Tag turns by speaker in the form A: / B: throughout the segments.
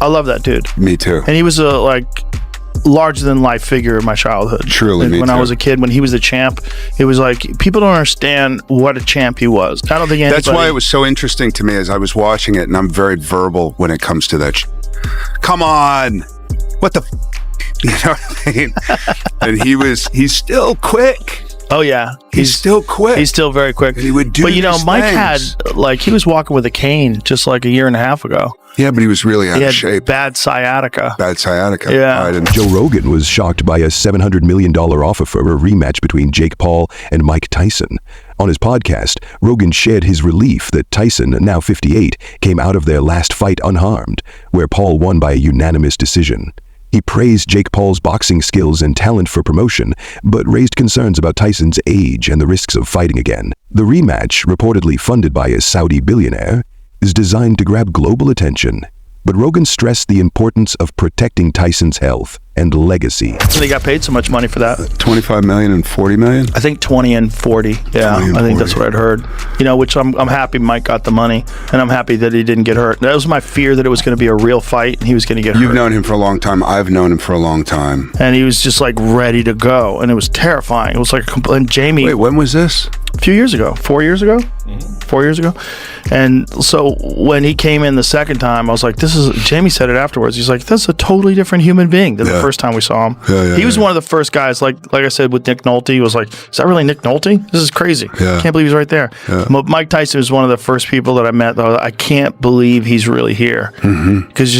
A: I love that dude.
B: Me too.
A: And he was a larger than life figure in my childhood.
B: Truly, me
A: when
B: too.
A: I was a kid, when he was the champ, it was like people don't understand what a champ he was. I don't think anybody.
B: That's why it was so interesting to me as I was watching it, and I'm very verbal when it comes to that. Come on, what the? You know what I mean? And he's still quick.
A: Oh yeah,
B: he's still quick.
A: He's still very quick.
B: And he would do.
A: But Mike
B: things.
A: had he was walking with a cane just like a year and a half ago.
B: Yeah, but he was really out of shape.
A: Bad sciatica.
B: Yeah.
A: Right.
C: Joe Rogan was shocked by a $700 million offer for a rematch between Jake Paul and Mike Tyson. On his podcast, Rogan shared his relief that Tyson, now 58, came out of their last fight unharmed, where Paul won by a unanimous decision. He praised Jake Paul's boxing skills and talent for promotion, but raised concerns about Tyson's age and the risks of fighting again. The rematch, reportedly funded by a Saudi billionaire, is designed to grab global attention, but Rogan stressed the importance of protecting Tyson's health and legacy.
A: So they got paid so much money for that.
B: 25 million and 40 million?
A: I think 20 and 40. Yeah, I think that's what I'd heard. Which I'm happy Mike got the money, and I'm happy that he didn't get hurt. That was my fear, that it was going to be a real fight and he was going to get hurt.
B: You've known him for a long time. I've known him for a long time.
A: And he was just ready to go, and it was terrifying. It was like and Jamie.
B: Wait, when was this?
A: A few years ago. 4 years ago? 4 years ago. And so when he came in the second time, I was like, Jamie said it afterwards. He's like, this is a totally different human being than the first time we saw him. He was one of the first guys, like I said, with Nick Nolte. He was like, is that really Nick Nolte? This is crazy. Can't believe he's right there. Mike Tyson was one of the first people that I met, though. I can't believe he's really here. Because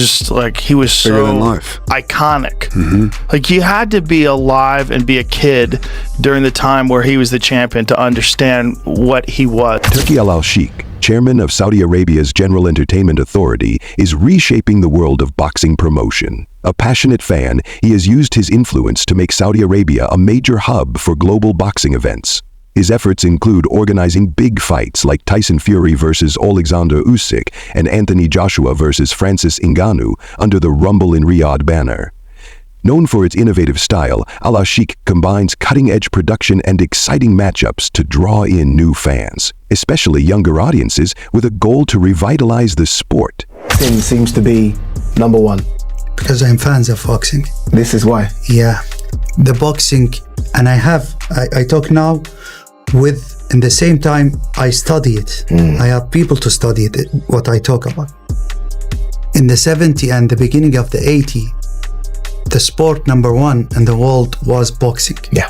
A: he was so iconic. You had to be alive and be a kid during the time where he was the champion to understand what he was.
C: Turki Alalshikh, chairman of Saudi Arabia's General Entertainment Authority, is reshaping the world of boxing promotion. A passionate fan, he has used his influence to make Saudi Arabia a major hub for global boxing events. His efforts include organizing big fights like Tyson Fury versus Alexander Usyk and Anthony Joshua versus Francis Ngannou under the Rumble in Riyadh banner. Known for its innovative style, Alalshikh combines cutting-edge production and exciting matchups to draw in new fans, especially younger audiences, with a goal to revitalize the sport.
D: Boxing seems to be number one.
E: Because I'm fans of boxing.
D: This is why?
E: Yeah. The boxing, and I talk now with, in the same time, I study it. I have people to study it, what I talk about. In the 70s and the beginning of the 80s, the sport number one in the world was boxing.
D: Yeah.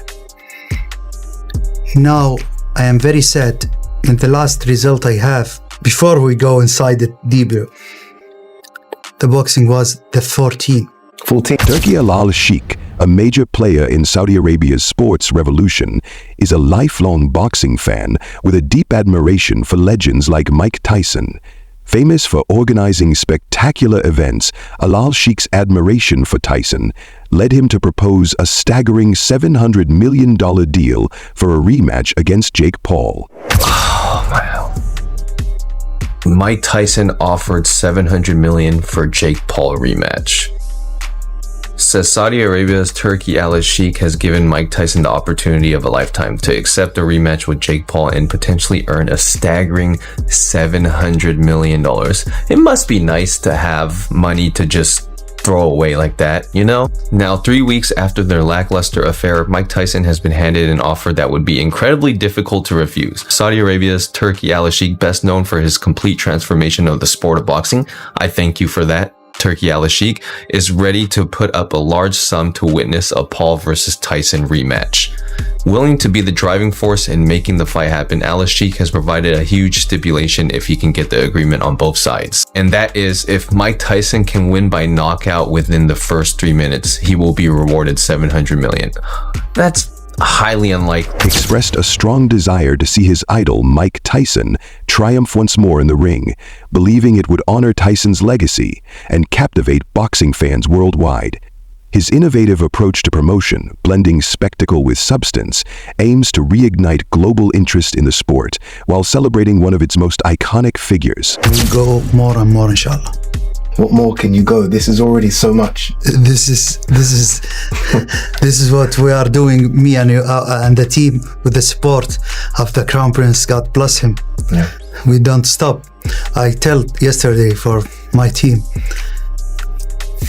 E: Now, I am very sad. In the last result I have, before we go inside it deeper, the boxing was the 14.
C: Turki Alalshikh, a major player in Saudi Arabia's sports revolution, is a lifelong boxing fan with a deep admiration for legends like Mike Tyson. Famous for organizing spectacular events, Alalshikh's admiration for Tyson led him to propose a staggering $700 million deal for a rematch against Jake Paul.
F: Oh, wow. Mike Tyson offered $700 million for Jake Paul rematch. Says Saudi Arabia's Turki Alalshikh has given Mike Tyson the opportunity of a lifetime to accept a rematch with Jake Paul and potentially earn a staggering $700 million. It must be nice to have money to just throw away like that, you know? Now, 3 weeks after their lackluster affair, Mike Tyson has been handed an offer that would be incredibly difficult to refuse. Saudi Arabia's Turki Alalshikh, best known for his complete transformation of the sport of boxing, I thank you for that. Turki Alalshikh is ready to put up a large sum to witness a Paul versus Tyson rematch. Willing to be the driving force in making the fight happen, Alalshikh has provided a huge stipulation if he can get the agreement on both sides. And that is, if Mike Tyson can win by knockout within the first 3 minutes, he will be rewarded $700 million. That's highly unlikely.
C: Expressed a strong desire to see his idol Mike Tyson triumph once more in the ring, believing it would honor Tyson's legacy and captivate boxing fans worldwide. His innovative approach to promotion, blending spectacle with substance, aims to reignite global interest in the sport while celebrating one of its most iconic figures.
E: We'll go more and more, inshallah.
D: What more can you go? This is already so much.
E: This is what we are doing, me and the team, with the support of the Crown Prince. God bless him.
D: Yeah.
E: We don't stop. I tell yesterday for my team,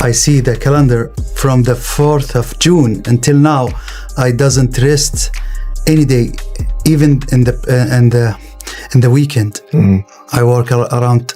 E: I see the calendar from the 4th of June until now. I doesn't rest any day, even in the weekend. I work around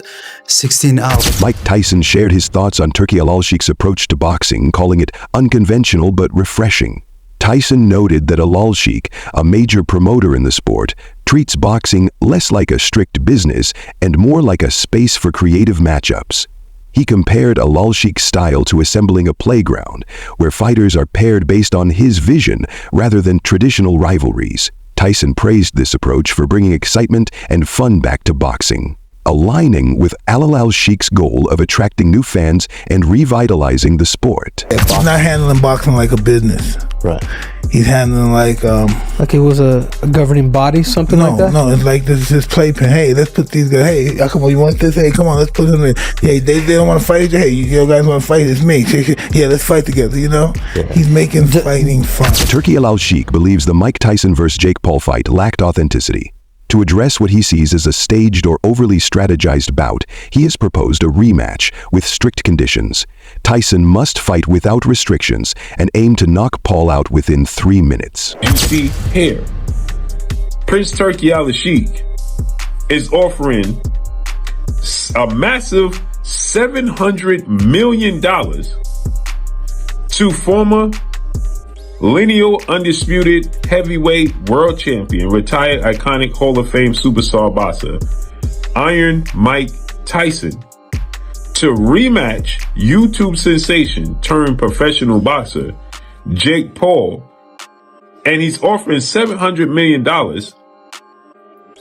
E: 16 hours.
C: Mike Tyson shared his thoughts on Turki Alalshikh's approach to boxing, calling it unconventional but refreshing. Tyson noted that Alalshikh, a major promoter in the sport, treats boxing less like a strict business and more like a space for creative matchups. He compared Alalshikh's style to assembling a playground, where fighters are paired based on his vision rather than traditional rivalries. Tyson praised this approach for bringing excitement and fun back to boxing, aligning with Alalshikh's goal of attracting new fans and revitalizing the sport.
G: He's not handling boxing like a business.
H: Right.
G: He's handling like
H: it was a governing body, something like that?
G: No, it's like this is his playpen. Hey, let's put these guys. Hey, come on, you want this? Hey, come on, let's put them in. Hey, they don't want to fight each other. Hey, you guys want to fight? It's me. Yeah, let's fight together, you know? Yeah. He's making fighting fun.
C: Turki Alalshikh believes the Mike Tyson vs. Jake Paul fight lacked authenticity. To address what he sees as a staged or overly strategized bout, he has proposed a rematch with strict conditions. Tyson must fight without restrictions and aim to knock Paul out within 3 minutes.
I: You see here, Prince Turki Alalshikh is offering a massive $700 million to former lineal undisputed heavyweight world champion, retired iconic Hall of Fame superstar boxer, Iron Mike Tyson, to rematch YouTube sensation turned professional boxer Jake Paul. And he's offering $700 million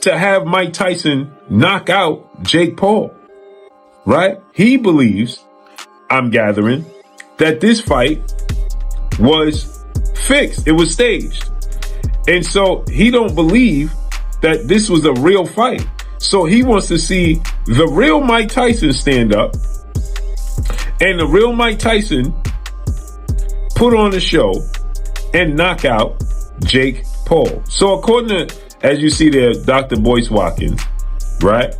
I: to have Mike Tyson knock out Jake Paul, right? He believes, I'm gathering, that this fight was fixed. It was staged. And so he don't believe that this was a real fight. So he wants to see the real Mike Tyson stand up and the real Mike Tyson put on a show and knock out Jake Paul. So according to, as you see there, Dr. Boyce Watkins, right?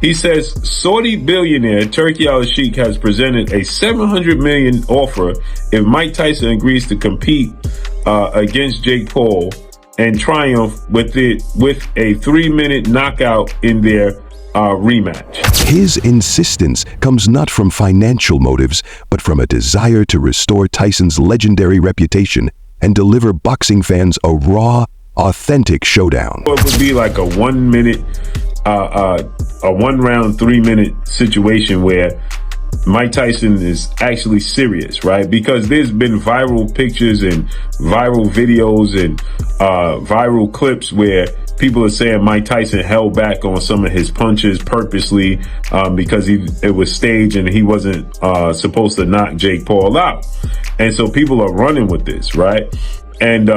I: He says Saudi billionaire Turki Alalshikh has presented a $700 million offer if Mike Tyson agrees to compete against Jake Paul and triumph with a 3-minute knockout in their rematch.
C: His insistence comes not from financial motives, but from a desire to restore Tyson's legendary reputation and deliver boxing fans a raw, authentic showdown.
I: It would be like a 1 minute, a 1 round, 3-minute situation where Mike Tyson is actually serious, right? Because there's been viral pictures and viral videos and viral clips where people are saying Mike Tyson held back on some of his punches purposely because it was staged and he wasn't supposed to knock Jake Paul out. And so people are running with this, right? And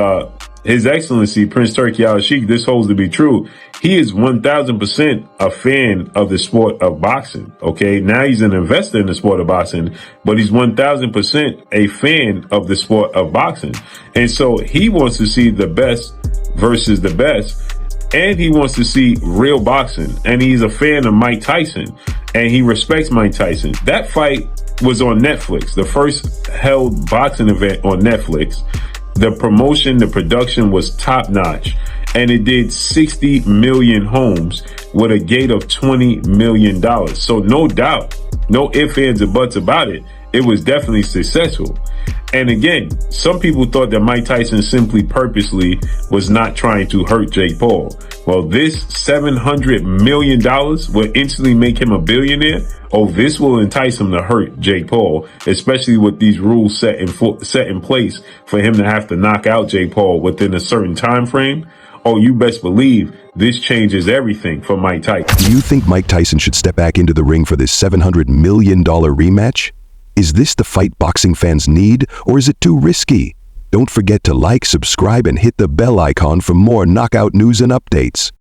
I: His Excellency, Prince Turki Alalshikh, this holds to be true. He is 1000% a fan of the sport of boxing. Okay. Now he's an investor in the sport of boxing, but he's 1000% a fan of the sport of boxing. And so he wants to see the best versus the best. And he wants to see real boxing. And he's a fan of Mike Tyson and he respects Mike Tyson. That fight was on Netflix, the first held boxing event on Netflix. The promotion, the production was top notch, and it did 60 million homes with a gate of $20 million. So no doubt, no ifs, ands, or buts about it. It was definitely successful. And again, some people thought that Mike Tyson simply purposely was not trying to hurt Jake Paul. Well, this $700 million will instantly make him a billionaire. Oh, this will entice him to hurt Jake Paul, especially with these rules set in place for him to have to knock out Jake Paul within a certain time frame. Oh, you best believe this changes everything for Mike Tyson.
C: Do you think Mike Tyson should step back into the ring for this $700 million rematch? Is this the fight boxing fans need, or is it too risky? Don't forget to like, subscribe, and hit the bell icon for more knockout news and updates.